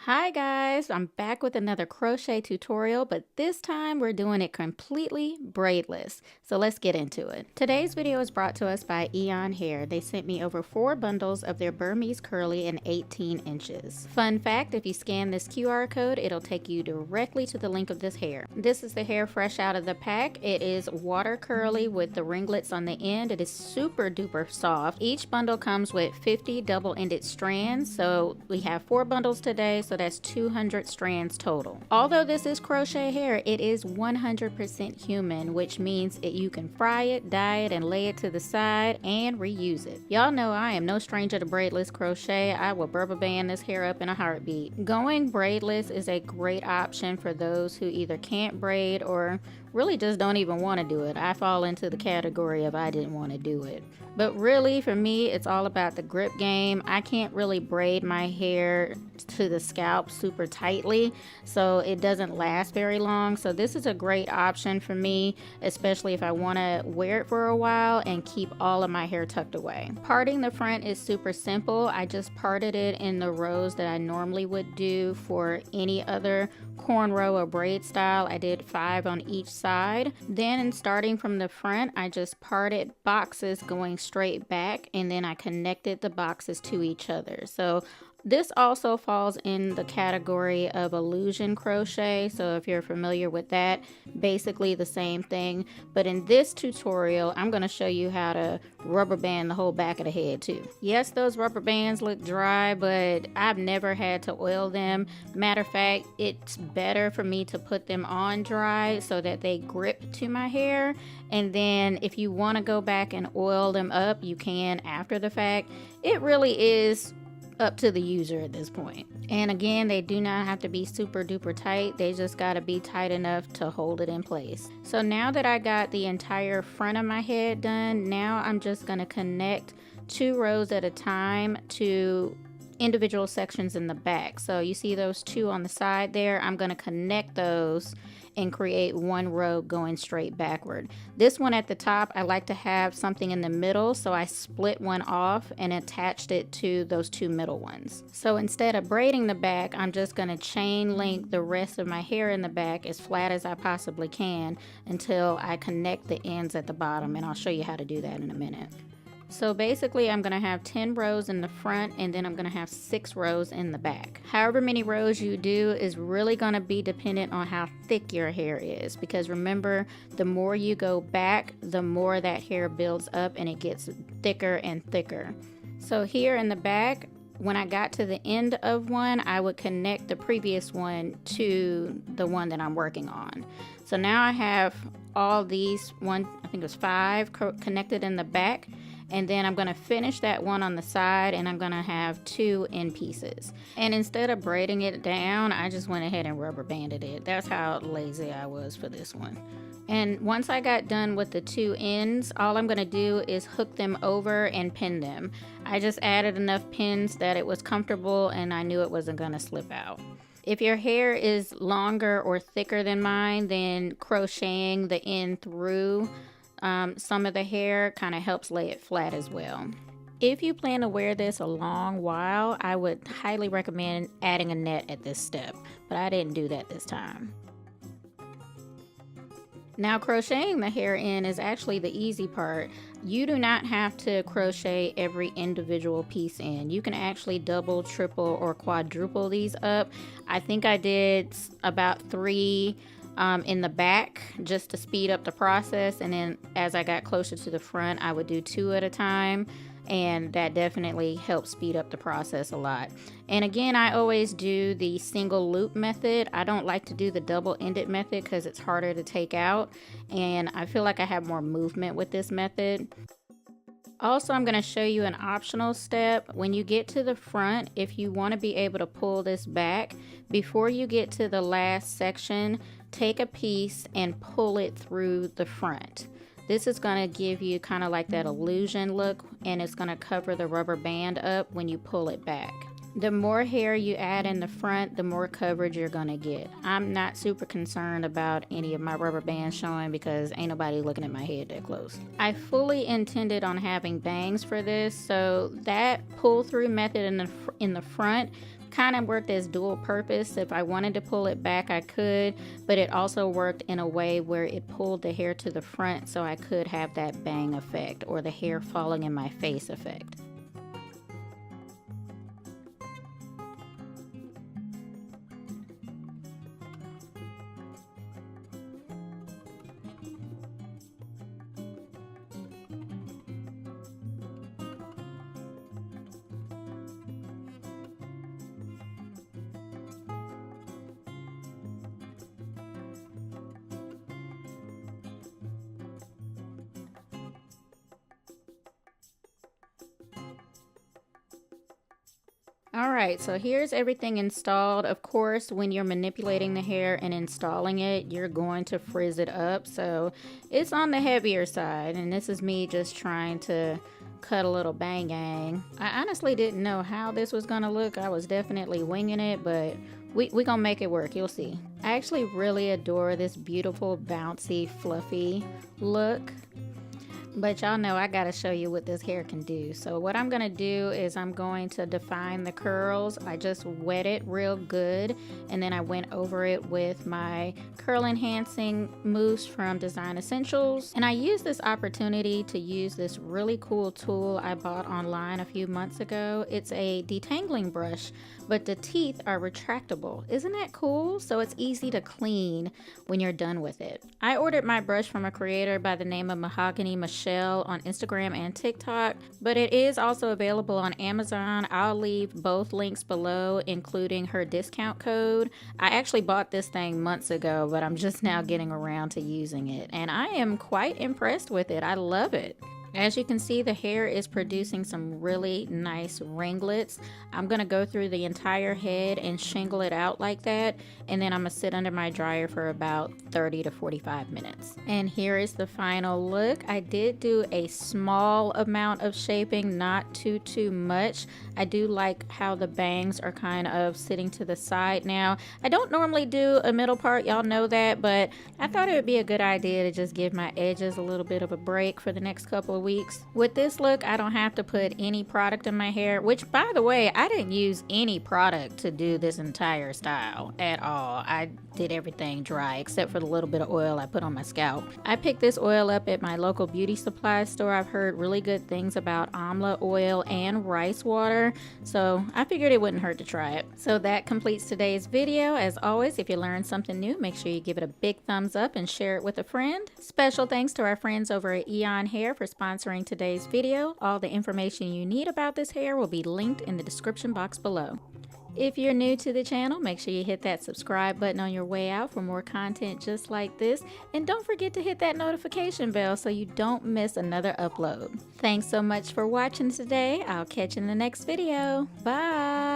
Hi guys, I'm back with another crochet tutorial, but this time we're doing it completely braidless. So let's get into it. Today's video is brought to us by Eayon Hair. They sent me over 4 bundles of their Burmese curly in 18 inches. Fun fact, if you scan this QR code, it'll take you directly to the link of this hair. This is the hair fresh out of the pack. It is water curly with the ringlets on the end. It is super duper soft. Each bundle comes with 50 double-ended strands, so we have 4 bundles today. So that's 200 strands total. Although this is crochet hair, it is 100% human, which means you can fry it, dye it, and lay it to the side and reuse it. Y'all know I am no stranger to braidless crochet. I will rubber band this hair up in a heartbeat. Going braidless is a great option for those who either can't braid or really just don't even want to do it. I fall into the category of I didn't want to do it. But really, for me, it's all about the grip game. I can't really braid my hair to the scalp super tightly, so it doesn't last very long. So this is a great option for me, especially if I want to wear it for a while and keep all of my hair tucked away. Parting the front is super simple. I just parted it in the rows that I normally would do for any other cornrow or braid style. I did 5 on each side. Then starting from the front, I just parted boxes going straight back, and then I connected the boxes to each other. So this also falls in the category of illusion crochet, so if you're familiar with that, basically the same thing. But in this tutorial, I'm going to show you how to rubber band the whole back of the head too. Yes, those rubber bands look dry, but I've never had to oil them. Matter of fact, it's better for me to put them on dry so that they grip to my hair. And then if you want to go back and oil them up, you can after the fact. It really is up to the user at this point. And again, they do not have to be super duper tight. They just got to be tight enough to hold it in place. So now that I got the entire front of my head done, now I'm just going to connect 2 rows at a time to individual sections in the back. So you see those 2 on the side there? I'm going to connect those and create 1 row going straight backward. This one at the top, I like to have something in the middle, so I split one off and attached it to those 2 middle ones. So instead of braiding the back, I'm just going to chain link the rest of my hair in the back as flat as I possibly can until I connect the ends at the bottom, and I'll show you how to do that in a minute. So basically I'm going to have 10 rows in the front, and then I'm going to have 6 rows in the back. However many rows you do is really going to be dependent on how thick your hair is, because remember, the more you go back, the more that hair builds up and it gets thicker and thicker. So here in the back, when I got to the end of one, I would connect the previous one to the one that I'm working on. So now I have all these, I think it was 5 connected in the back. And then I'm going to finish that one on the side, and I'm going to have 2 end pieces. And instead of braiding it down, I just went ahead and rubber banded it. That's how lazy I was for this one. And once I got done with the 2 ends, all I'm going to do is hook them over and pin them. I just added enough pins that it was comfortable and I knew it wasn't going to slip out. If your hair is longer or thicker than mine, then crocheting the end through some of the hair kind of helps lay it flat as well. If you plan to wear this a long while, I would highly recommend adding a net at this step, but I didn't do that this time. Now crocheting the hair in is actually the easy part. You do not have to crochet every individual piece in. You can actually double, triple, or quadruple these up. I think I did about 3 in the back just to speed up the process, and then as I got closer to the front, I would do 2 at a time, and that definitely helps speed up the process a lot. And again, I always do the single loop method. I don't like to do the double-ended method because it's harder to take out, and I feel like I have more movement with this method. Also, I'm going to show you an optional step. When you get to the front, if you want to be able to pull this back, before you get to the last section, take a piece and pull it through the front. This is going to give you kind of like that illusion look, and it's going to cover the rubber band up when you pull it back. The more hair you add in the front, the more coverage you're going to get. I'm not super concerned about any of my rubber bands showing because ain't nobody looking at my head that close. I fully intended on having bangs for this, so that pull through method in the front kind of worked as dual purpose. If I wanted to pull it back, I could, but it also worked in a way where it pulled the hair to the front so I could have that bang effect or the hair falling in my face effect. Alright, so here's everything installed. Of course, when you're manipulating the hair and installing it, you're going to frizz it up. So it's on the heavier side, and this is me just trying to cut a little bang-gang. I honestly didn't know how this was gonna look. I was definitely winging it, but we gonna make it work. You'll see. I actually really adore this beautiful, bouncy, fluffy look. But y'all know I gotta show you what this hair can do. So what I'm gonna do is I'm going to define the curls. I just wet it real good, and then I went over it with my curl enhancing mousse from Design Essentials. And I used this opportunity to use this really cool tool I bought online a few months ago. It's a detangling brush, but the teeth are retractable. Isn't that cool? So it's easy to clean when you're done with it. I ordered my brush from a creator by the name of Mahogany Michelle on Instagram and TikTok, but it is also available on Amazon. I'll leave both links below, including her discount code. I actually bought this thing months ago, but I'm just now getting around to using it, and I am quite impressed with it. I love it. As you can see, the hair is producing some really nice ringlets. I'm gonna go through the entire head and shingle it out like that, and then I'm gonna sit under my dryer for about 30 to 45 minutes. And here is the final look. I did do a small amount of shaping, not too much. I do like how the bangs are kind of sitting to the side now. I don't normally do a middle part, y'all know that, but I thought it would be a good idea to just give my edges a little bit of a break for the next couple of weeks. With this look, I don't have to put any product in my hair, which, by the way, I didn't use any product to do this entire style at all. I did everything dry except for the little bit of oil I put on my scalp. I picked this oil up at my local beauty supply store. I've heard really good things about amla oil and rice water, so I figured it wouldn't hurt to try it. So that completes today's video. As always, if you learned something new, make sure you give it a big thumbs up and share it with a friend. Special thanks to our friends over at Eayon Hair for sponsoring today's video. All the information you need about this hair will be linked in the description box below. If you're new to the channel, make sure you hit that subscribe button on your way out for more content just like this. And don't forget to hit that notification bell so you don't miss another upload. Thanks so much for watching today. I'll catch you in the next video. Bye!